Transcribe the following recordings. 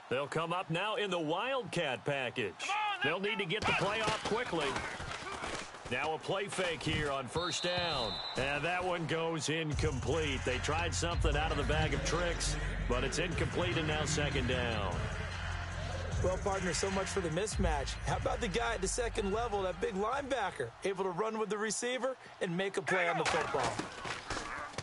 They'll come up now in the Wildcat package. They'll need to get the play off quickly. Now a play fake here on first down. And that one goes incomplete. They tried something out of the bag of tricks, but it's incomplete and now second down. Well, partner, so much for the mismatch. How about the guy at the second level, that big linebacker, able to run with the receiver and make a play on the football?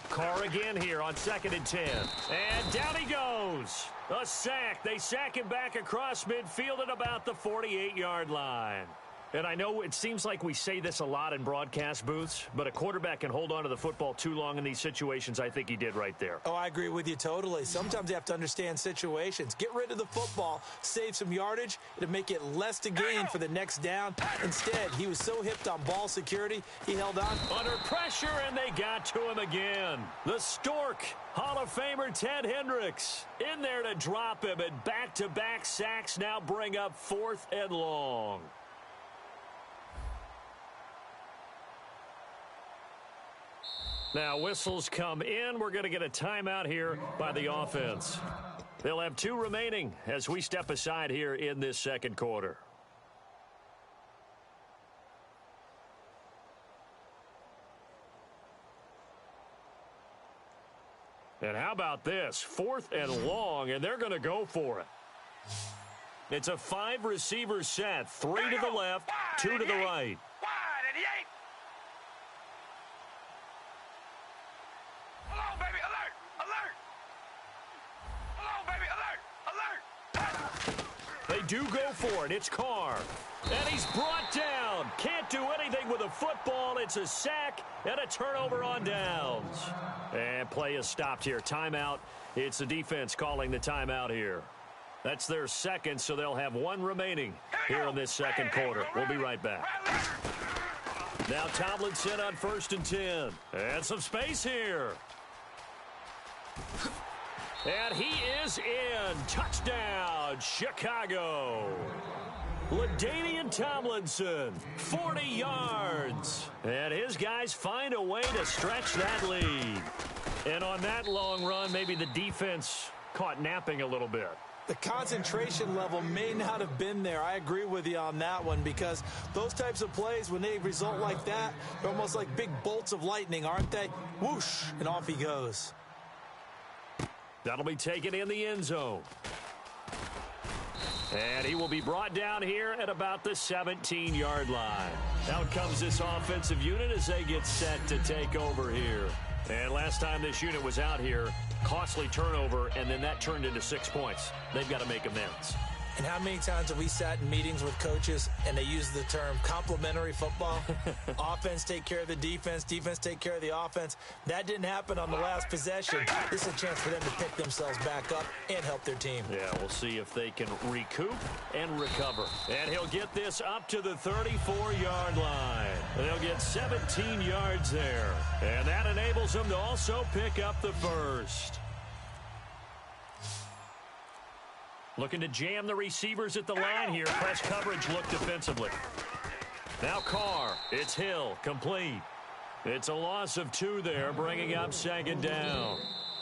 Carr again here on 2nd and 10. And down he goes. A sack. They sack him back across midfield at about the 48-yard line. And I know it seems like we say this a lot in broadcast booths, but a quarterback can hold on to the football too long in these situations. I think he did right there. Oh, I agree with you totally. Sometimes you have to understand situations. Get rid of the football, save some yardage. It'll make it less to gain for the next down. Instead, he was so hipped on ball security, he held on. Under pressure, and they got to him again. The Stork, Hall of Famer Ted Hendricks, in there to drop him, and back-to-back sacks now bring up 4th and long. Now whistles come in. We're going to get a timeout here by the offense. They'll have 2 remaining as we step aside here in this second quarter. And how about this? 4th and long, and they're going to go for it. It's a 5-receiver set. 3 to the left, 2 to the right. They do go for it. It's Carr. And he's brought down. Can't do anything with a football. It's a sack and a turnover on downs. And play is stopped here. Timeout. It's the defense calling the timeout here. That's their second, so they'll have 1 remaining here in this second quarter. We'll be right back. Now Tomlinson on 1st and 10. And some space here. And he is in. Touchdown, Chicago. LaDainian Tomlinson, 40 yards. And his guys find a way to stretch that lead. And on that long run, maybe the defense caught napping a little bit. The concentration level may not have been there. I agree with you on that one because those types of plays, when they result like that, they're almost like big bolts of lightning, aren't they? Whoosh, and off he goes. That'll be taken in the end zone. And he will be brought down here at about the 17-yard line. Out comes this offensive unit as they get set to take over here. And last time this unit was out here, costly turnover, and then that turned into 6 points. They've got to make amends. And how many times have we sat in meetings with coaches and they use the term complementary football? Offense take care of the defense, defense take care of the offense. That didn't happen on the last possession. This is a chance for them to pick themselves back up and help their team. Yeah, we'll see if they can recoup and recover. And he'll get this up to the 34-yard line. And they'll get 17 yards there. And that enables them to also pick up the first. Looking to jam the receivers at the line here. Press coverage look defensively. Now Carr. It's Hill. Complete. It's a loss of 2 there, bringing up second down.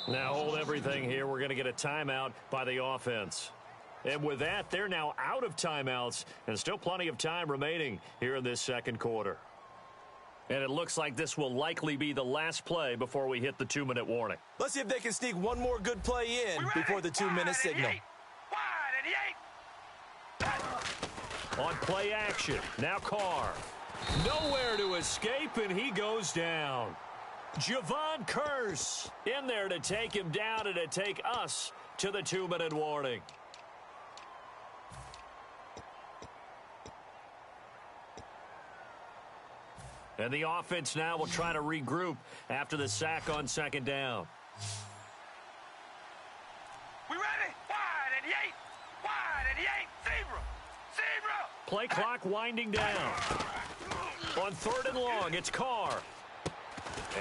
Now hold everything here. We're going to get a timeout by the offense. And with that, they're now out of timeouts and still plenty of time remaining here in this second quarter. And it looks like this will likely be the last play before we hit the 2-minute warning. Let's see if they can sneak one more good play in before the 2-minute signal. On play action, now Carr. Nowhere to escape, and he goes down. Javon Curse in there to take him down and to take us to the 2-minute warning. And the offense now will try to regroup after the sack on second down. We ready? Wide and Yates. Wide and Yates. Zebra. Zebra. Play clock winding down. On 3rd and long, it's Carr.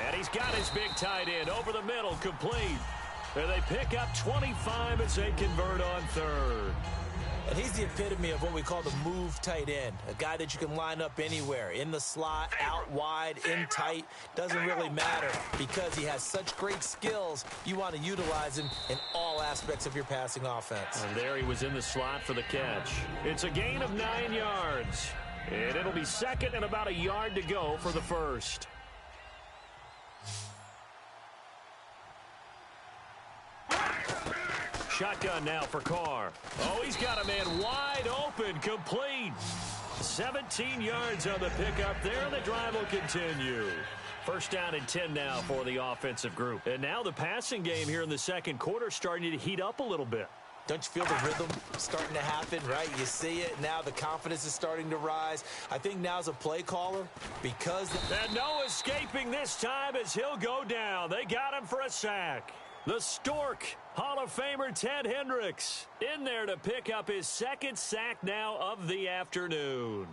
And he's got his big tight end over the middle, complete. And they pick up 25 as they convert on third. And he's the epitome of what we call the move tight end, a guy that you can line up anywhere, in the slot, out wide, in tight, doesn't really matter because he has such great skills. You want to utilize him in all aspects of your passing offense. And there he was in the slot for the catch. It's a gain of 9 yards, and it'll be second and about a yard to go for the first. Shotgun now for Carr. Oh, he's got a man wide open, complete. 17 yards on the pickup there. The drive will continue. First down and 10 now for the offensive group. And now the passing game here in the second quarter starting to heat up a little bit. Don't you feel the rhythm starting to happen, right? You see it. Now the confidence is starting to rise. I think now's a play caller because... And no escaping this time as he'll go down. They got him for a sack. The Stork, Hall of Famer Ted Hendricks, in there to pick up his second sack now of the afternoon.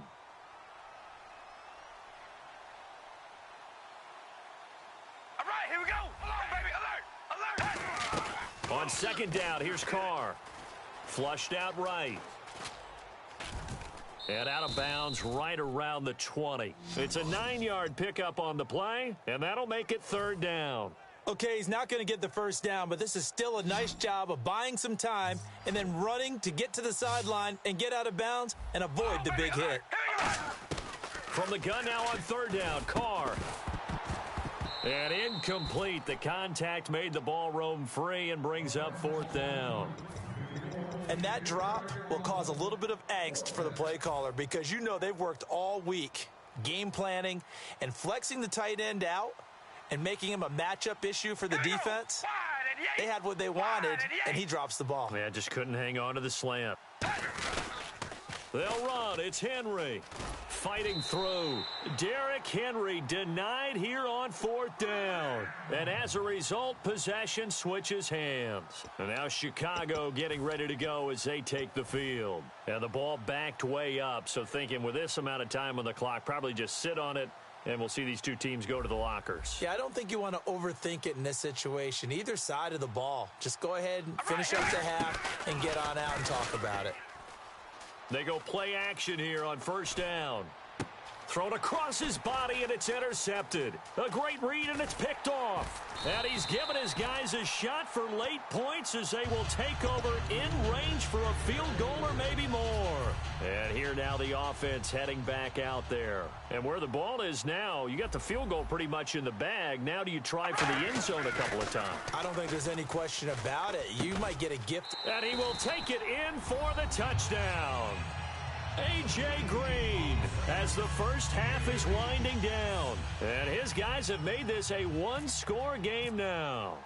All right, here we go. Alert, baby, alert. On second down, here's Carr. Flushed out right. And out of bounds right around the 20. It's a 9-yard pickup on the play, and that'll make it third down. Okay, he's not going to get the first down, but this is still a nice job of buying some time and then running to get to the sideline and get out of bounds and avoid the big hit. From the gun now on third down, Carr. And incomplete. The contact made the ball roam free and brings up fourth down. And that drop will cause a little bit of angst for the play caller because you know they've worked all week game planning and flexing the tight end out and making him a matchup issue for the defense. They had what they wanted, and he drops the ball. Man, just couldn't hang on to the slant. They'll run. It's Henry fighting through. Derrick Henry denied here on fourth down. And as a result, possession switches hands. And now Chicago getting ready to go as they take the field. And the ball backed way up, so thinking with this amount of time on the clock, probably just sit on it. And we'll see these two teams go to the lockers. Yeah, I don't think you want to overthink it in this situation. Either side of the ball. Just go ahead and finish up the half and get on out and talk about it. They go play action here on first down. Thrown across his body, and it's intercepted. A great read, and it's picked off. And he's given his guys a shot for late points as they will take over in range for a field goal or maybe more. And here now the offense heading back out there. And where the ball is now, you got the field goal pretty much in the bag. Now do you try for the end zone a couple of times? I don't think there's any question about it. You might get a gift. And he will take it in for the touchdown. A.J. Green as the first half is winding down. And his guys have made this a one-score game now.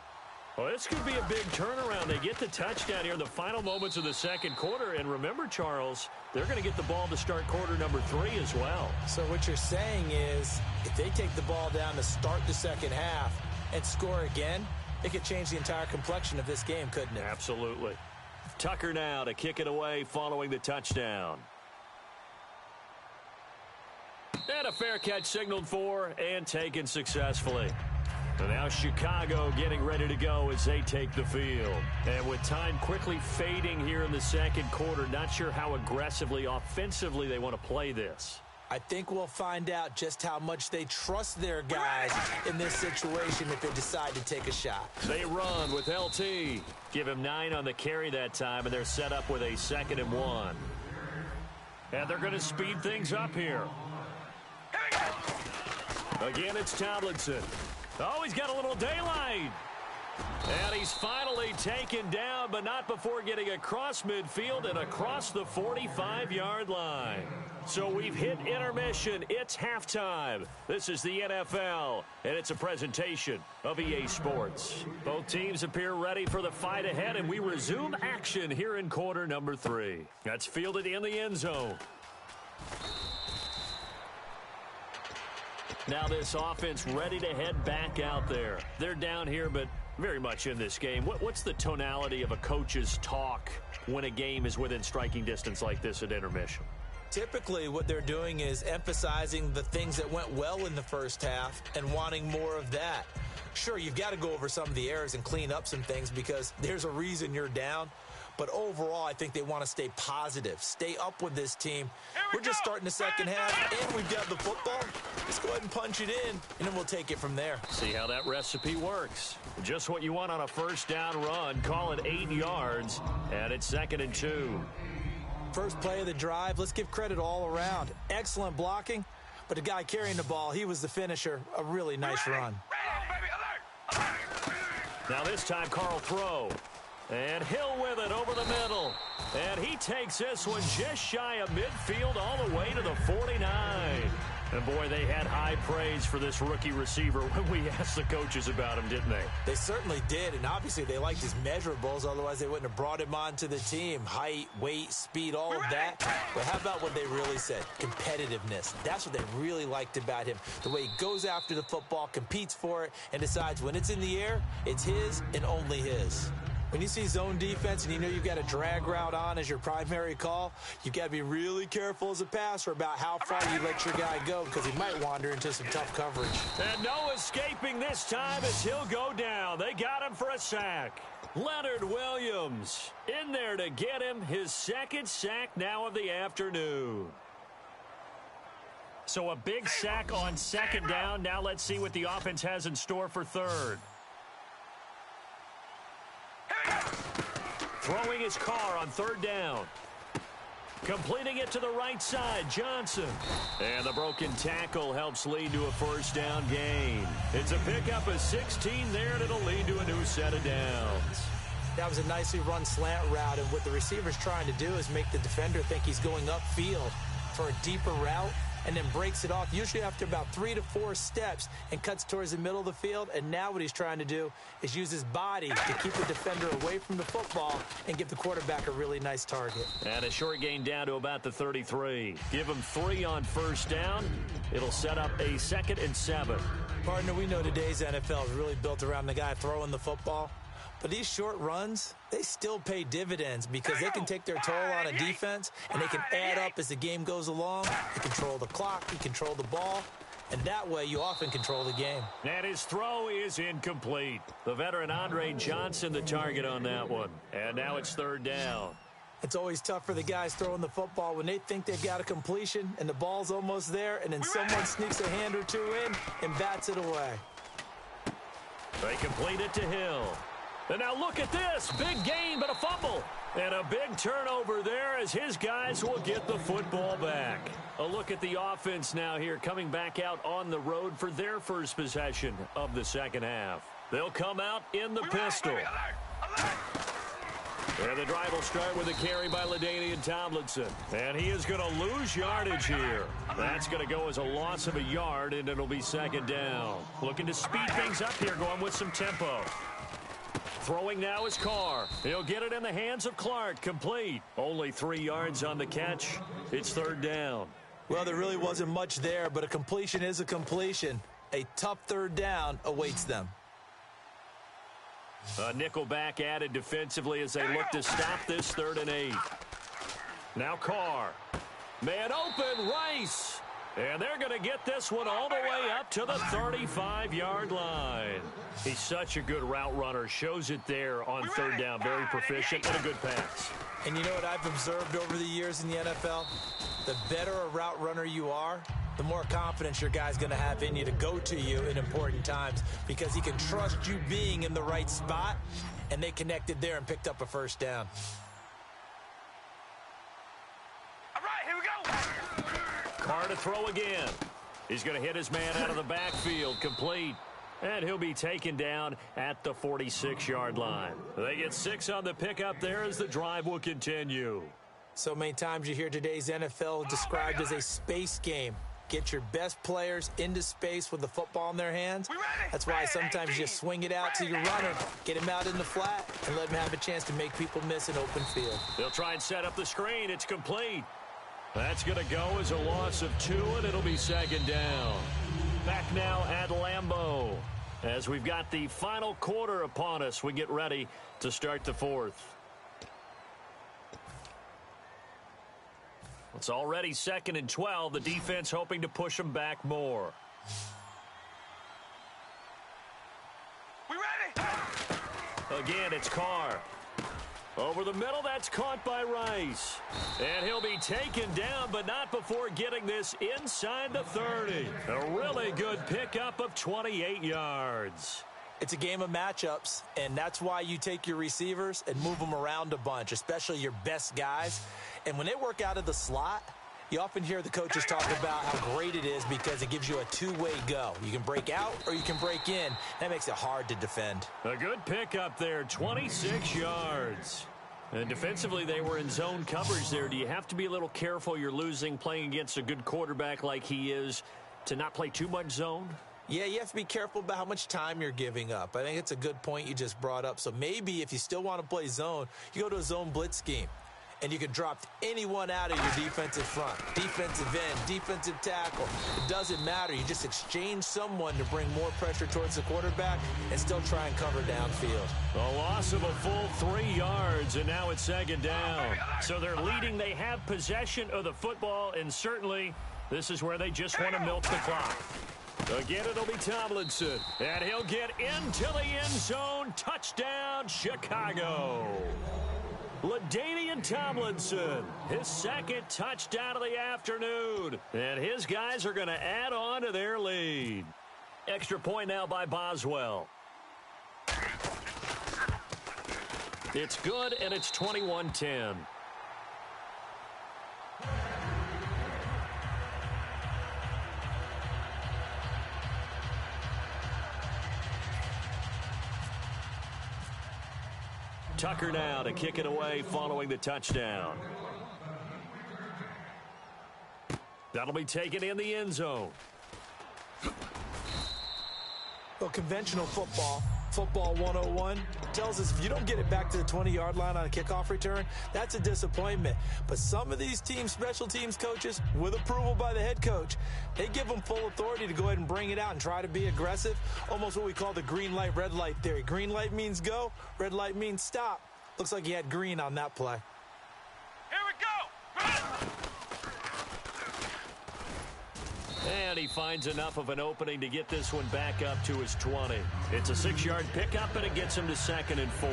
Well, this could be a big turnaround. They get the touchdown here in the final moments of the second quarter. And remember, Charles, they're going to get the ball to start quarter number 3 as well. So what you're saying is if they take the ball down to start the second half and score again, it could change the entire complexion of this game, couldn't it? Absolutely. Tucker now to kick it away following the touchdown. And a fair catch signaled for and taken successfully. And now Chicago getting ready to go as they take the field. And with time quickly fading here in the second quarter, not sure how aggressively, offensively they want to play this. I think we'll find out just how much they trust their guys in this situation if they decide to take a shot. They run with LT. Give him 9 on the carry that time, and they're set up with a 2nd and 1. And they're going to speed things up here. Again, it's Tomlinson. Oh, he's got a little daylight. And he's finally taken down, but not before getting across midfield and across the 45-yard line. So we've hit intermission. It's halftime. This is the NFL, and it's a presentation of EA Sports. Both teams appear ready for the fight ahead, and we resume action here in quarter number 3. That's fielded in the end zone. Now this offense ready to head back out there. They're down here, but very much in this game. What's the tonality of a coach's talk when a game is within striking distance like this at intermission? Typically, what they're doing is emphasizing the things that went well in the first half and wanting more of that. Sure, you've got to go over some of the errors and clean up some things because there's a reason you're down. But overall, I think they want to stay positive, stay up with this team. We're just starting the second half, and we've got the football. Let's go ahead and punch it in, and then we'll take it from there. See how that recipe works. Just what you want on a first down run. Call it 8 yards, and it's 2nd and 2. First play of the drive, let's give credit all around. Excellent blocking, but the guy carrying the ball, he was the finisher. A really nice run. Now this time, Carl throw. And Hill with it over the middle. And he takes this one just shy of midfield all the way to the 49. And, boy, they had high praise for this rookie receiver when we asked the coaches about him, didn't they? They certainly did, and obviously they liked his measurables. Otherwise, they wouldn't have brought him onto the team. Height, weight, speed, all of that. But how about what they really said? Competitiveness. That's what they really liked about him. The way he goes after the football, competes for it, and decides when it's in the air, it's his and only his. When you see zone defense and you know you've got a drag route on as your primary call, you've got to be really careful as a passer about how far you let your guy go because he might wander into some tough coverage. And no escaping this time as he'll go down. They got him for a sack. Leonard Williams in there to get him his 2nd sack now of the afternoon. So a big sack on 2nd down. Now let's see what the offense has in store for 3rd. Throwing his car on 3rd down. Completing it to the right side, Johnson. And the broken tackle helps lead to a first down gain. It's a pickup of 16 there, and it'll lead to a new set of downs. That was a nicely run slant route, and what the receiver's trying to do is make the defender think he's going upfield for a deeper route, and then breaks it off, usually after about 3 to 4 steps, and cuts towards the middle of the field. And now what he's trying to do is use his body to keep the defender away from the football and give the quarterback a really nice target. And a short gain down to about the 33. Give him 3 on first down. It'll set up a 2nd and 7. Partner, we know today's NFL is really built around the guy throwing the football. But these short runs, they still pay dividends because they can take their toll on a defense, and they can add up as the game goes along. You control the clock, you control the ball, and that way you often control the game. And his throw is incomplete. The veteran Andre Johnson the target on that one. And now it's 3rd down. It's always tough for the guys throwing the football when they think they've got a completion and the ball's almost there, and then someone sneaks a hand or two in and bats it away. They complete it to Hill. And now look at this. Big gain, but a fumble. And a big turnover there as his guys will get the football back. A look at the offense now here coming back out on the road for their first possession of the second half. They'll come out in the pistol. And the drive will start with a carry by LaDainian Tomlinson. And he is going to lose yardage here. That's going to go as a loss of a yard, and it'll be 2nd down. Looking to speed things up here, going with some tempo. Throwing now is Carr. He'll get it in the hands of Clark. Complete. Only 3 yards on the catch. It's 3rd down. Well, there really wasn't much there, but a completion is a completion. A tough 3rd down awaits them. A nickel back added defensively as they look to stop this 3rd and 8. Now Carr. Man open, Rice. And they're going to get this one all the way up to the 35-yard line. He's such a good route runner. Shows it there on 3rd down. Very proficient and a good pass. And you know what I've observed over the years in the NFL? The better a route runner you are, the more confidence your guy's going to have in you to go to you in important times because he can trust you being in the right spot, and they connected there and picked up a first down. All right, here we go. Carr to throw again. He's going to hit his man out of the backfield. Complete. And he'll be taken down at the 46-yard line. They get 6 on the pickup there as the drive will continue. So many times you hear today's NFL described as a space game. Get your best players into space with the football in their hands. That's why sometimes you just swing it out to your runner, get him out in the flat, and let him have a chance to make people miss an open field. They'll try and set up the screen. It's complete. That's going to go as a loss of 2, and it'll be 2nd down. Back now at Lambeau. As we've got the final quarter upon us, we get ready to start the 4th. It's already 2nd and 12. The defense hoping to push them back more. We ready? Again, it's Carr. Over the middle, that's caught by Rice. And he'll be taken down, but not before getting this inside the 30. A really good pickup of 28 yards. It's a game of matchups, and that's why you take your receivers and move them around a bunch, especially your best guys. And when they work out of the slot, you often hear the coaches talk about how great it is because it gives you a two-way go. You can break out or you can break in. That makes it hard to defend. A good pickup there, 26 yards. And defensively, they were in zone coverage there. Do you have to be a little careful you're losing playing against a good quarterback like he is to not play too much zone? Yeah, you have to be careful about how much time you're giving up. I think it's a good point you just brought up. So maybe if you still want to play zone, you go to a zone blitz scheme. And you can drop anyone out of your defensive front, defensive end, defensive tackle. It doesn't matter. You just exchange someone to bring more pressure towards the quarterback and still try and cover downfield. A loss of a full 3 yards, and now it's 2nd down. So they're leading. They have possession of the football, and certainly this is where they just want to milk the clock. Again, it'll be Tomlinson, and he'll get into the end zone. Touchdown, Chicago. LaDainian Tomlinson, his 2nd touchdown of the afternoon. And his guys are going to add on to their lead. Extra point now by Boswell. It's good, and it's 21-10. Tucker now to kick it away following the touchdown. That'll be taken in the end zone. Well, conventional football 101, tells us if you don't get it back to the 20-yard line on a kickoff return, that's a disappointment. But some of these teams, special teams coaches, with approval by the head coach, they give them full authority to go ahead and bring it out and try to be aggressive, almost what we call the green light, red light theory. Green light means go, red light means stop. Looks like he had green on that play. Here we go. And he finds enough of an opening to get this one back up to his 20. It's a 6-yard pickup, and it gets him to 2nd and 4.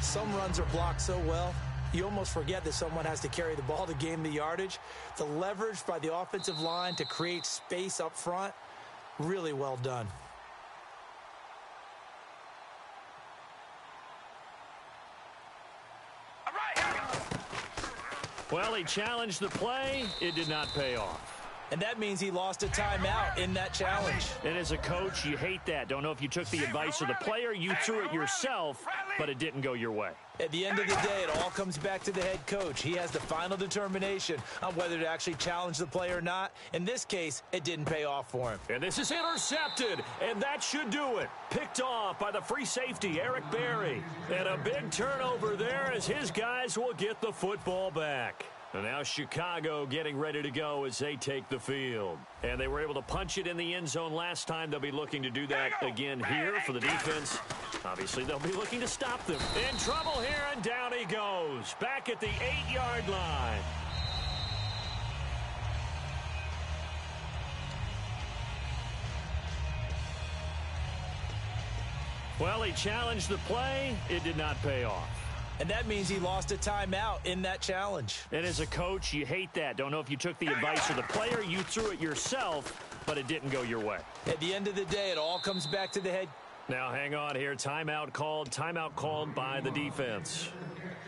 Some runs are blocked so well, you almost forget that someone has to carry the ball to gain the yardage. The leverage by the offensive line to create space up front, really well done. All right, here we go. Well, he challenged the play. It did not pay off. And that means he lost a timeout in that challenge. And as a coach, you hate that. Don't know if you took the advice of the player, you threw it yourself, but it didn't go your way. At the end of the day, it all comes back to the head coach. He has the final determination on whether to actually challenge the play or not. In this case, it didn't pay off for him. And this is intercepted, and that should do it. Picked off by the free safety, Eric Berry. And a big turnover there as his guys will get the football back. And now Chicago getting ready to go as they take the field. And they were able to punch it in the end zone last time. They'll be looking to do that again here for the defense. Obviously, they'll be looking to stop them. In trouble here, and down he goes. Back at the 8-yard line. Well, he challenged the play. It did not pay off. And that means he lost a timeout in that challenge. And as a coach, you hate that. Don't know if you took the advice of the player, you threw it yourself, but it didn't go your way. At the end of the day, it all comes back to the head. Now, hang on here. Timeout called by the defense.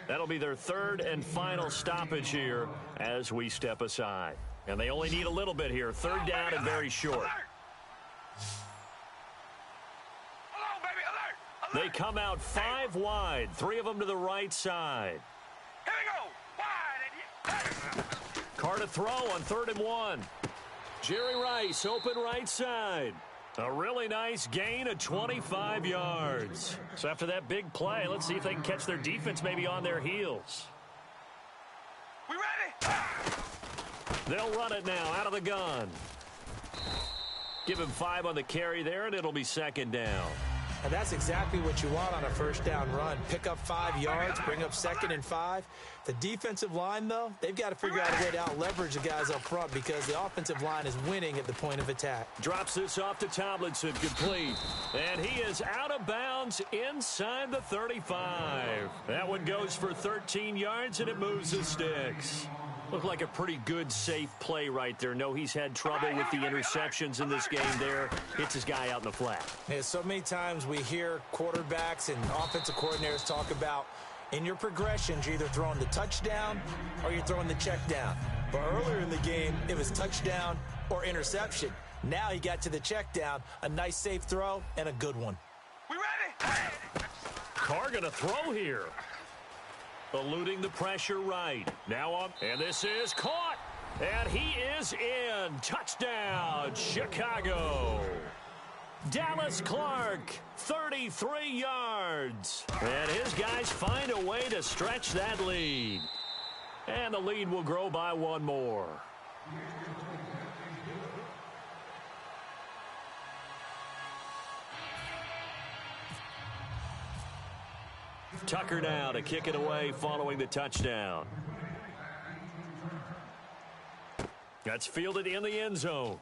That'll be their 3rd and final stoppage here as we step aside. And they only need a little bit here. 3rd down and very short. They come out 5 wide, 3 of them to the right side. Here we go. Wide and Carr to throw on 3rd and 1. Jerry Rice, open right side. A really nice gain of 25 yards. So after that big play, let's see if they can catch their defense maybe on their heels. we ready? They'll run it now out of the gun. Give him 5 on the carry there, and it'll be 2nd down. And that's exactly what you want on a first down run. Pick up 5 yards, bring up 2nd and 5. The defensive line, though, they've got to figure out a way to out-leverage the guys up front because the offensive line is winning at the point of attack. Drops this off to Tomlinson, complete. And he is out of bounds inside the 35. That one goes for 13 yards, and it moves the sticks. Looked like a pretty good, safe play right there. No, he's had trouble with the interceptions in this game there. Hits his guy out in the flat. Yeah, so many times we hear quarterbacks and offensive coordinators talk about in your progressions, you're either throwing the touchdown or you're throwing the check down. But earlier in the game, it was touchdown or interception. Now he got to the check down, a nice safe throw, and a good one. We ready? Carr going to throw here. Eluding the pressure right. Now up, and this is caught. And he is in. Touchdown, Chicago. Dallas Clark, 33 yards. And his guys find a way to stretch that lead. And the lead will grow by 1 more. Tucker now to kick it away following the touchdown. That's fielded in the end zone.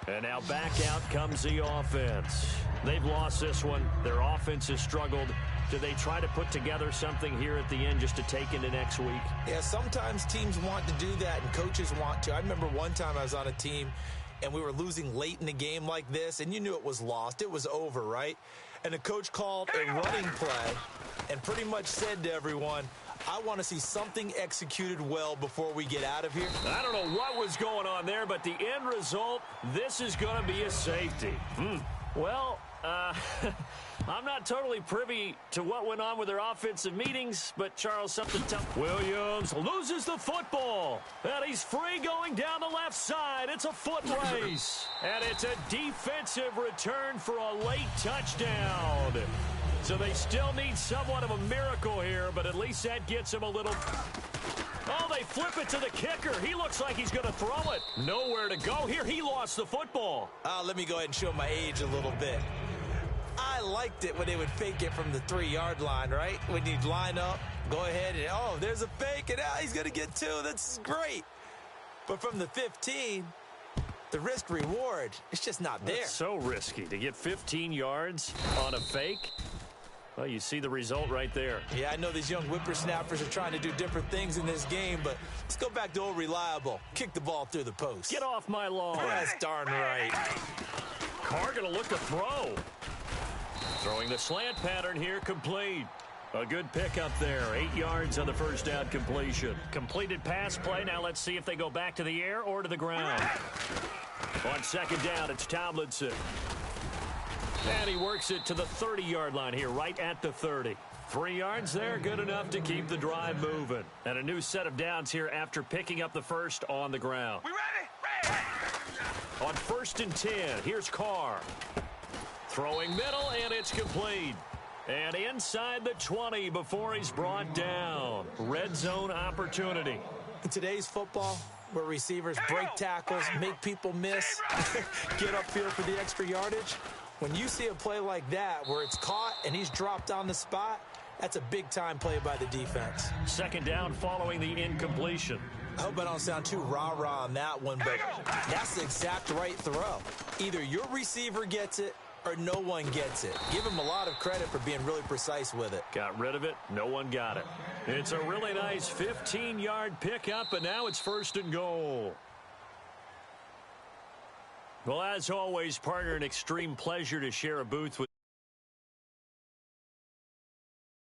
And now back out comes the offense. They've lost this one. Their offense has struggled. Do they try to put together something here at the end just to take into next week? Yeah, sometimes teams want to do that and coaches want to. I remember one time I was on a team and we were losing late in the game like this, and you knew it was lost. It was over, right? And the coach called a running play and pretty much said to everyone, I want to see something executed well before we get out of here. I don't know what was going on there, but the end result, this is going to be a safety. Well, I'm not totally privy to what went on with their offensive meetings, but Charles, something tough. Williams loses the football, and he's free going down the left side. It's a foot race, and it's a defensive return for a late touchdown. So they still need somewhat of a miracle here, but at least that gets him a little... Oh, they flip it to the kicker. He looks like he's going to throw it. Nowhere to go here. He lost the football. Let me go ahead and show my age a little bit. I liked it when they would fake it from the 3-yard line, right? When you'd line up, go ahead and, oh, there's a fake, and he's going to get 2. That's great. But from the 15, the risk-reward, it's just not there. That's so risky to get 15 yards on a fake. Well, you see the result right there. Yeah, I know these young whippersnappers are trying to do different things in this game, but let's go back to old reliable. Kick the ball through the post. Get off my lawn. That's darn right. Carr going to look to throw. Throwing the slant pattern here, complete. A good pickup there. 8 yards on the first down completion. Completed pass play. Now let's see if they go back to the air or to the ground. On second down, it's Tomlinson. And he works it to the 30-yard line here, right at the 30. 3 yards there, good enough to keep the drive moving. And a new set of downs here after picking up the first on the ground. We ready? On 1st and 10, here's Carr. Throwing middle, and it's complete. And inside the 20 before he's brought down. Red zone opportunity. In today's football, where receivers break tackles, make people miss, get upfield for the extra yardage, when you see a play like that where it's caught and he's dropped on the spot, that's a big-time play by the defense. Second down following the incompletion. I hope I don't sound too rah-rah on that one, but that's the exact right throw. Either your receiver gets it or no one gets it. Give him a lot of credit for being really precise with it. Got rid of it. No one got it. It's a really nice 15-yard pickup, and now it's 1st and goal. Well, as always, partner, an extreme pleasure to share a booth with